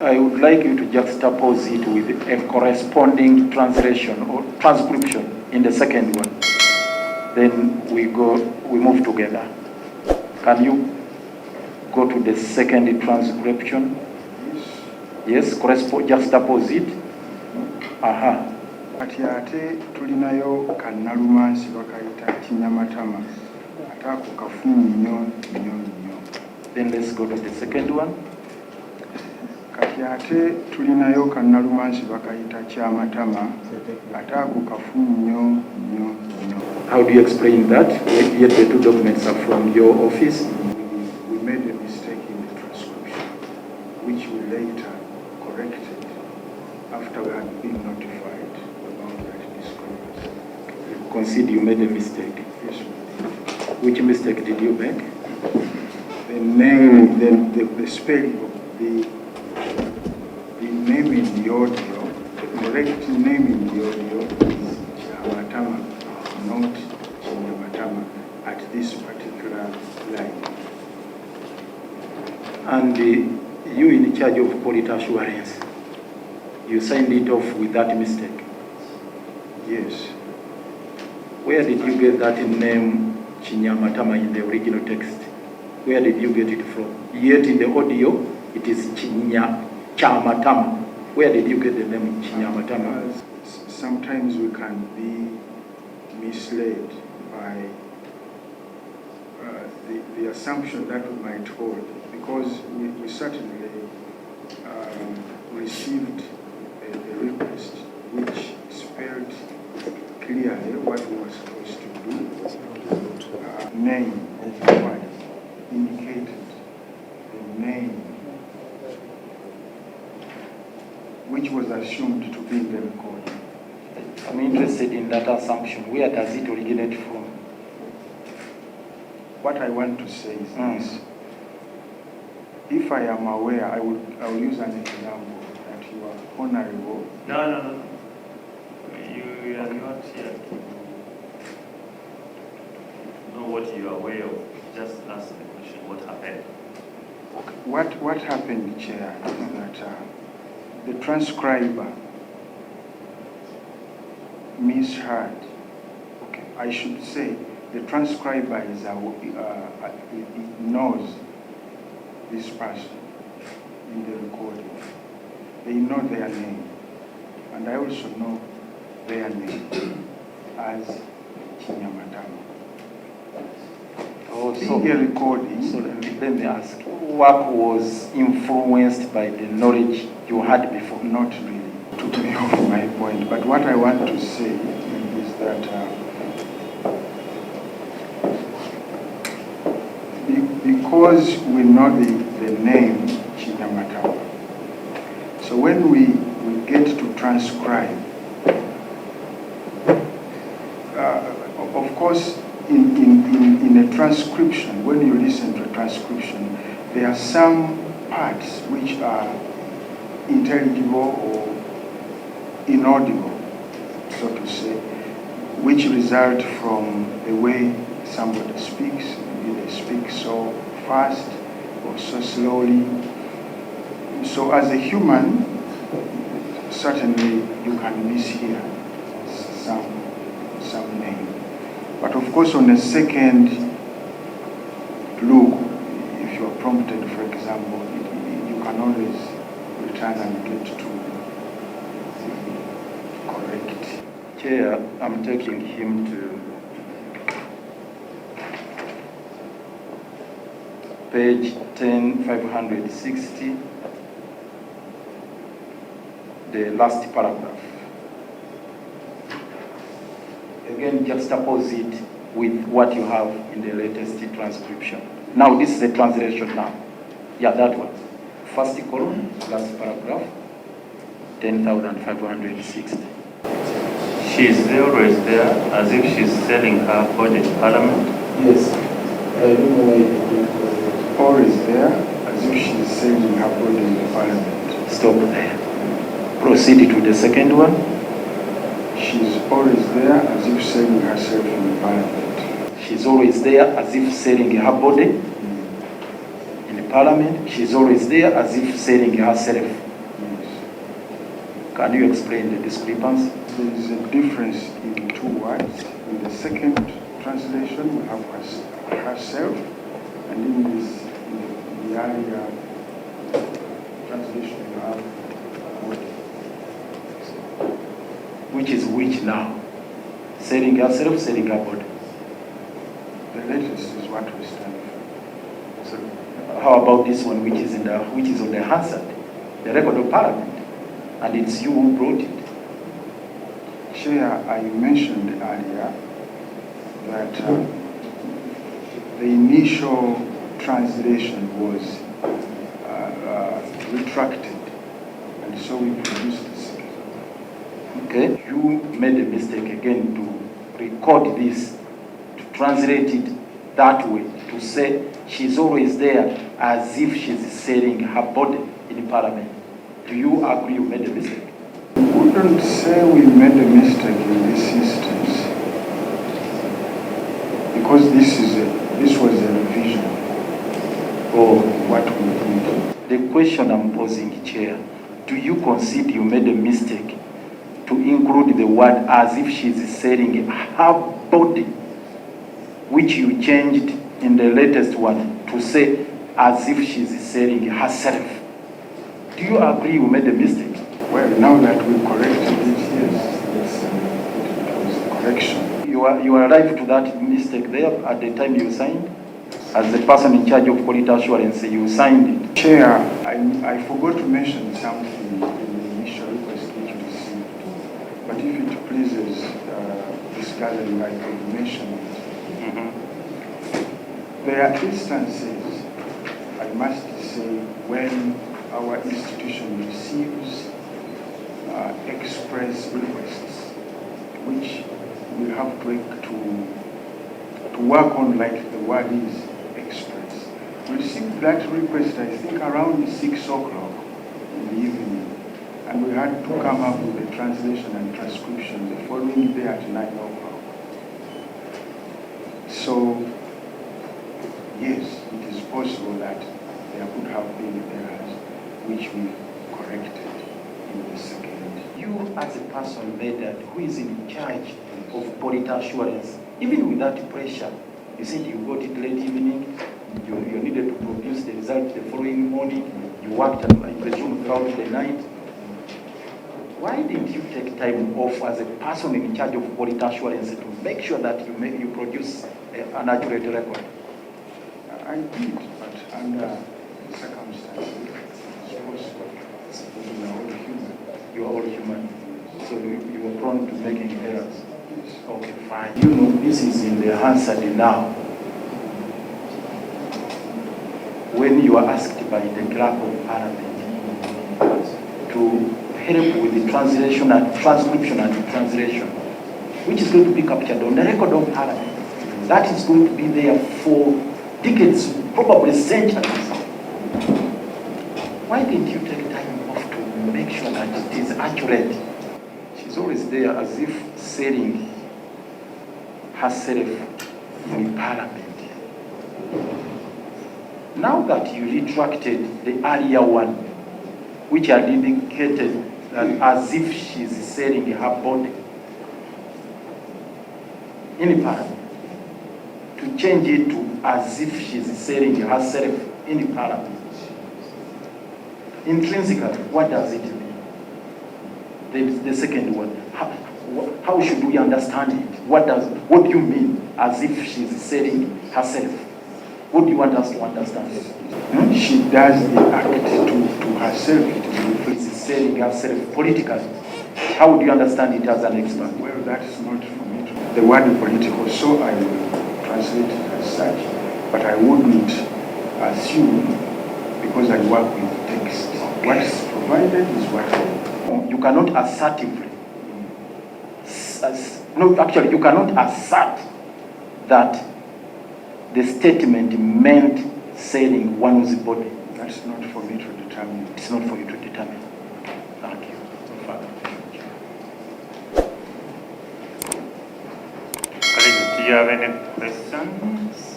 I would like you to juxtapose it with a corresponding translation or transcription in the second one. Then we move together. Can you go to the second transcription? Yes, juxtapose it. Aha. Kati ate tulinayo kannalumansi bakayita Kinyamatama. Atako kafumu nnyo. Then let's go to the second one. Kati ate tulinayo kannalumansi bakayita Kyamatama. Atako kafumu nnyo. How do you explain that? Yet the two documents are from your office. We made a mistake in the transcription, which we later corrected after we had been notified about that discrepancy. You concede you made a mistake. Yes, we did. Which mistake did you make? The name, the spelling of the name in the audio, the correct name in the audio is Kyamatama, not Kinyamatama, at this particular line. And you in charge of quality assurance, you signed it off with that mistake? Yes. Where did you get that name Kinyamatama in the original text? Where did you get it from? Yet in the audio, it is Kyamatama. Where did you get the name Kinyamatama? Sometimes we can be misled by the assumption that we might hold, because we certainly received a request which spelled clearly what we were supposed to do. Name of the party indicated the name which was assumed to be in the recording. I'm interested in that assumption. Where does it originate from? What I want to say is this. If I am aware, I will use an example that you are honorable. No. You are not here to know what you are aware of. Just ask the question, what happened? What happened, Chair, is that the transcriber misheard. Okay, I should say the transcriber is knows this person in the recording. They know their name, and I also know their name as Kinyamatama. Oh, so the recording. So let me ask, what was influenced by the knowledge you had before? Not really. Took me off my point, but what I want to say is that because we know the name Kinyamatama, so when we get to transcribe, of course, in a transcription, when you listen to a transcription, there are some parts which are intelligible or inaudible, so to say, which result from the way somebody speaks. Maybe they speak so fast or so slowly. So as a human, certainly you can mishear some name. But of course, on a second look, if you are prompted, for example, you can always return and get to correct. Chair, I'm taking him to page 10,560, the last paragraph. Again, juxtapose it with what you have in the latest transcription. Now, this is the translation now. Yeah, that one. First column, last paragraph, 10,560. She is always there, as if she's selling her body to Parliament. Yes. I don't know why you always there, as if she's selling her body in the Parliament. Stop there. Proceed to the second one. She's always there, as if selling herself in the Parliament. She's always there, as if selling her body in the Parliament. She's always there, as if selling herself. Can you explain the discrepancy? There is a difference in two words. In the second translation, we have herself, and in the earlier translation, you have body. Which is which now? Selling herself, selling her body. The latest is what we stand for. So how about this one, which is on the Hansard, the record of Parliament, and it's you who brought it? Chair, I mentioned earlier that the initial translation was retracted, and so we produced the second. Okay, you made a mistake again to record this, to translate it that way, to say she's always there as if she's selling her body in Parliament. Do you agree you made a mistake? I wouldn't say we made a mistake in this instance, because this was a revision of what we did. The question I'm posing, Chair, do you concede you made a mistake to include the word as if she's selling her body, which you changed in the latest one to say as if she's selling herself? Do you agree you made a mistake? Well, now that we corrected it, yes, it was a correction. You are alive to that mistake there at the time you signed? As the person in charge of quality assurance, you signed it. Chair, I forgot to mention something in the initial request which you received, but if it pleases this gathering, I can mention it. There are instances, I must say, when our institution receives express requests, which we have to work on, like the word is express. We received that request, I think, around 6 o'clock in the evening, and we had to come up with a translation and transcription the following day at 9 o'clock. So, yes, it is possible that there could have been errors which we corrected in the second. You, as a person who is in charge of quality assurance, even without pressure, you said you got it late evening, you needed to produce the result the following morning, you worked, I presume, throughout the night. Why didn't you take time off as a person in charge of quality assurance to make sure that you produce an accurate record? I did, but under the circumstances, it's possible. We are all human. You are all human, so you are prone to making errors. Okay, fine. You know, this is in the Hansard now. When you are asked by the clerk of Parliament to help with the translation and transcription and translation, which is going to be captured on the record of Parliament, that is going to be there for decades, probably centuries. Why didn't you take time off to make sure that it is accurate? She's always there as if selling herself in Parliament. Now that you retracted the earlier one, which had indicated that as if she's selling her body in Parliament, to change it to as if she's selling herself in Parliament, intrinsically, what does it mean? The second one, how should we understand it? What do you mean as if she's selling herself? What do you want us to understand? She does the act to herself. She's selling herself politically. How would you understand it as an expert? Well, that is not for me to. The word political, so I will translate it as such, but I wouldn't assume because I work with text. What is provided is what I do. You cannot assertively. No, actually, you cannot assert that the statement meant selling one's body. That's not for me to determine. It's not for you to determine. Thank you. Father. Colleagues, do you have any questions?